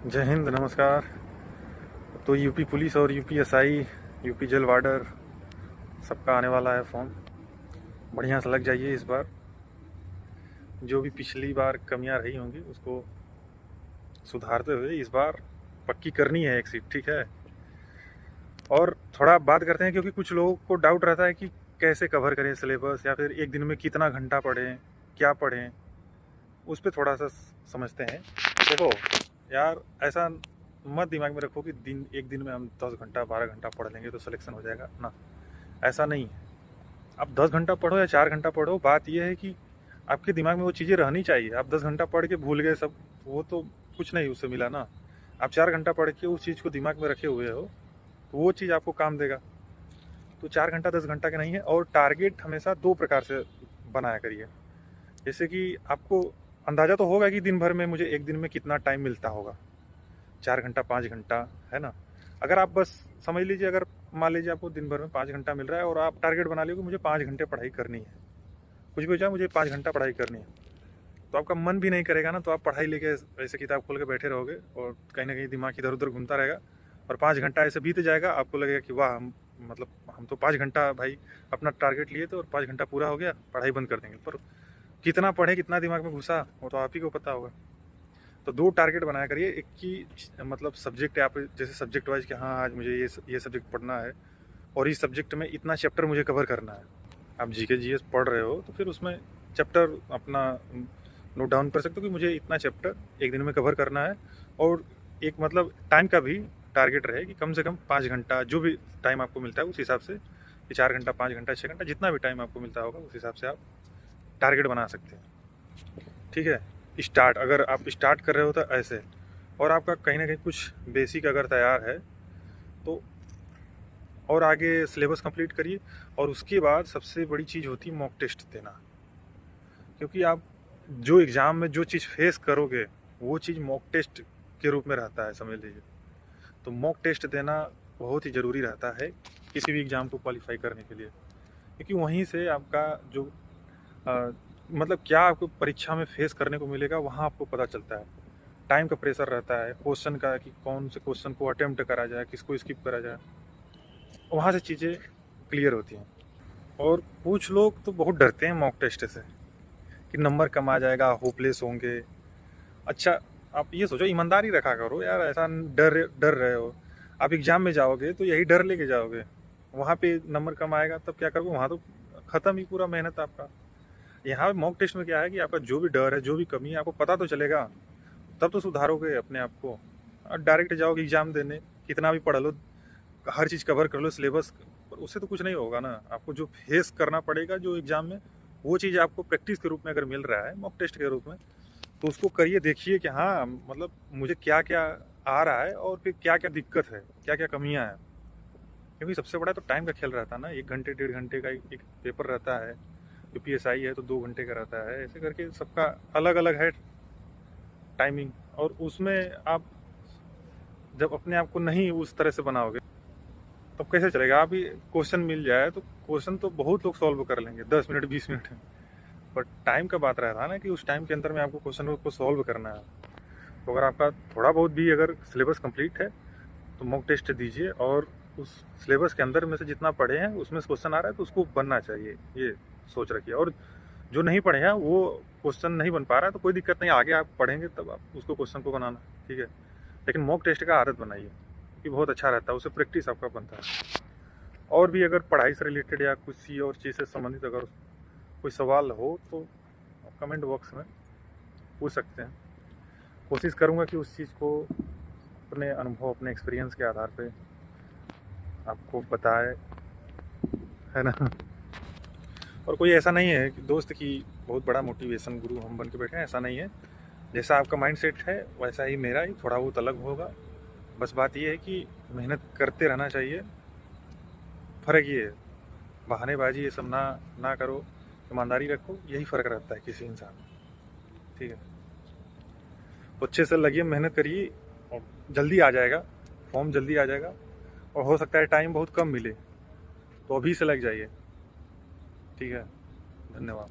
जय हिंद, नमस्कार। तो यूपी पुलिस और UP SI, UP jail warder सबका आने वाला है फॉर्म। बढ़िया से लग जाइए इस बार। जो भी पिछली बार कमियां रही होंगी उसको सुधारते हुए इस बार पक्की करनी है एक सीट, ठीक है। और थोड़ा बात करते हैं, क्योंकि कुछ लोगों को डाउट रहता है कि कैसे कवर करें सिलेबस, या फिर एक दिन में कितना घंटा पढ़ें, क्या पढ़ें। उस पर थोड़ा सा समझते हैं। देखो यार, ऐसा मत दिमाग में रखो कि एक दिन में हम 10 घंटा 12 घंटा पढ़ लेंगे तो सिलेक्शन हो जाएगा ना। ऐसा नहीं है। आप 10 घंटा पढ़ो या 4 घंटा पढ़ो, बात यह है कि आपके दिमाग में वो चीज़ें रहनी चाहिए। आप 10 घंटा पढ़ के भूल गए सब, वो तो कुछ नहीं उससे मिला ना। आप 4 घंटा पढ़ के उस चीज़ को दिमाग में रखे हुए हो तो वो चीज़ आपको काम देगा। तो 4 घंटा 10 घंटा का नहीं है। और टारगेट हमेशा दो प्रकार से बनाया करिए। जैसे कि आपको अंदाज़ा तो होगा कि दिन भर में मुझे एक दिन में कितना टाइम मिलता होगा, 4 घंटा 5 घंटा, है ना। अगर आप बस समझ लीजिए, अगर मान लीजिए आपको दिन भर में 5 घंटा मिल रहा है और आप टारगेट बना लियो कि मुझे 5 घंटे पढ़ाई करनी है, कुछ भी हो जाए मुझे 5 घंटा पढ़ाई करनी है, तो आपका मन भी नहीं करेगा ना। तो आप पढ़ाई लेके ऐसे किताब खोल के बैठे रहोगे और कहीं ना कहीं दिमाग इधर उधर घूमता रहेगा और 5 घंटा ऐसे बीत जाएगा। आपको लगेगा कि वाह, हम तो 5 घंटा भाई अपना टारगेट लिए थे और 5 घंटा पूरा हो गया, पढ़ाई बंद कर देंगे। पर कितना पढ़े, कितना दिमाग में घुसा, वो तो आप ही को पता होगा। तो दो टारगेट बनाया करिए। एक की सब्जेक्ट है, आप जैसे सब्जेक्ट वाइज कि हाँ आज मुझे ये सब्जेक्ट पढ़ना है और इस सब्जेक्ट में इतना चैप्टर मुझे कवर करना है। आप जीके जीएस पढ़ रहे हो तो फिर उसमें चैप्टर अपना नोट डाउन कर सकते हो कि मुझे इतना चैप्टर एक दिन में कवर करना है। और एक टाइम का भी टारगेट रहे कि कम से कम 5 घंटा, जो भी टाइम आपको मिलता है उस हिसाब से, कि 4 घंटा 5 घंटा 6 घंटा जितना भी टाइम आपको मिलता होगा उस हिसाब से आप टारगेट बना सकते हैं, ठीक है। अगर आप स्टार्ट कर रहे हो तो ऐसे, और आपका कहीं ना कहीं कुछ बेसिक अगर तैयार है तो और आगे सिलेबस कंप्लीट करिए। और उसके बाद सबसे बड़ी चीज़ होती है मॉक टेस्ट देना। क्योंकि आप जो एग्ज़ाम में जो चीज़ फेस करोगे वो चीज़ मॉक टेस्ट के रूप में रहता है, समझ लीजिए। तो मॉक टेस्ट देना बहुत ही ज़रूरी रहता है किसी भी एग्ज़ाम को क्वालिफाई करने के लिए। क्योंकि वहीं से आपका जो क्या आपको परीक्षा में फेस करने को मिलेगा वहाँ आपको पता चलता है। टाइम का प्रेशर रहता है, क्वेश्चन का, कि कौन से क्वेश्चन को अटेम्प्ट करा जाए, किसको स्किप करा जाए, वहाँ से चीज़ें क्लियर होती हैं। और कुछ लोग तो बहुत डरते हैं मॉक टेस्ट से कि नंबर कम आ जाएगा, होपलेस होंगे। अच्छा, आप ये सोचो, ईमानदारी रखा करो यार। ऐसा डर डर रहे हो, आप एग्ज़ाम में जाओगे तो यही डर लेके जाओगे, वहाँ पे नंबर कम आएगा तब क्या करोगे, वहाँ तो ख़त्म ही पूरा मेहनत आपका। यहाँ मॉक टेस्ट में क्या है कि आपका जो भी डर है, जो भी कमी है, आपको पता तो चलेगा, तब तो सुधारोगे अपने आप को। और डायरेक्ट जाओगे एग्ज़ाम देने, कितना भी पढ़ लो, हर चीज़ कवर कर लो सिलेबस, पर उससे तो कुछ नहीं होगा ना। आपको जो फेस करना पड़ेगा जो एग्ज़ाम में, वो चीज़ आपको प्रैक्टिस के रूप में अगर मिल रहा है मॉक टेस्ट के रूप में, तो उसको करिए। देखिए कि हाँ, मुझे क्या क्या आ रहा है और फिर क्या क्या दिक्कत है, क्या क्या कमियाँ हैं। क्योंकि सबसे बड़ा तो टाइम का खेल रहता है ना। 1 घंटे 1.5 घंटे का एक पेपर रहता है। यूपीएसआई है तो 2 घंटे का रहता है। ऐसे करके सबका अलग अलग है टाइमिंग। और उसमें आप जब अपने आप को नहीं उस तरह से बनाओगे तब कैसे चलेगा। आप ही क्वेश्चन मिल जाए तो क्वेश्चन तो बहुत लोग सॉल्व कर लेंगे 10 मिनट 20 मिनट में, बट टाइम का बात रहता है ना कि उस टाइम के अंदर में आपको क्वेश्चन को सॉल्व करना है। तो अगर आपका थोड़ा बहुत भी अगर सिलेबस कंप्लीट है तो मॉक टेस्ट दीजिए, और उस सिलेबस के अंदर में से जितना पढ़े हैं उसमें से क्वेश्चन आ रहा है तो उसको बनना चाहिए, ये सोच रखिए। और जो नहीं पढ़े हैं वो क्वेश्चन नहीं बन पा रहा है तो कोई दिक्कत नहीं, आगे आप पढ़ेंगे तब आप उसको क्वेश्चन को बनाना, ठीक है। लेकिन मॉक टेस्ट का आदत बनाइए कि बहुत अच्छा रहता है, उससे प्रैक्टिस आपका बनता है। और भी अगर पढ़ाई से रिलेटेड या किसी और चीज़ से संबंधित अगर कोई सवाल हो तो कमेंट बॉक्स में पूछ सकते हैं। कोशिश करूँगा कि उस चीज़ को अपने अनुभव, अपने एक्सपीरियंस के आधार पे आपको बताए, है ना। और कोई ऐसा नहीं है कि दोस्त की बहुत बड़ा मोटिवेशन गुरु हम बन के बैठे हैं, ऐसा नहीं है। जैसा आपका माइंड सेट है वैसा ही मेरा ही थोड़ा बहुत अलग होगा। बस बात ये है कि मेहनत करते रहना चाहिए। फ़र्क ये है, बहानेबाजी ये सब ना करो, ईमानदारी रखो, यही फ़र्क रहता है किसी इंसान में, ठीक है। तो अच्छे से लगिए, मेहनत करिए और जल्दी आ जाएगा, फॉर्म जल्दी आ जाएगा। और हो सकता है टाइम बहुत कम मिले तो अभी से लग जाइए, ठीक है। धन्यवाद।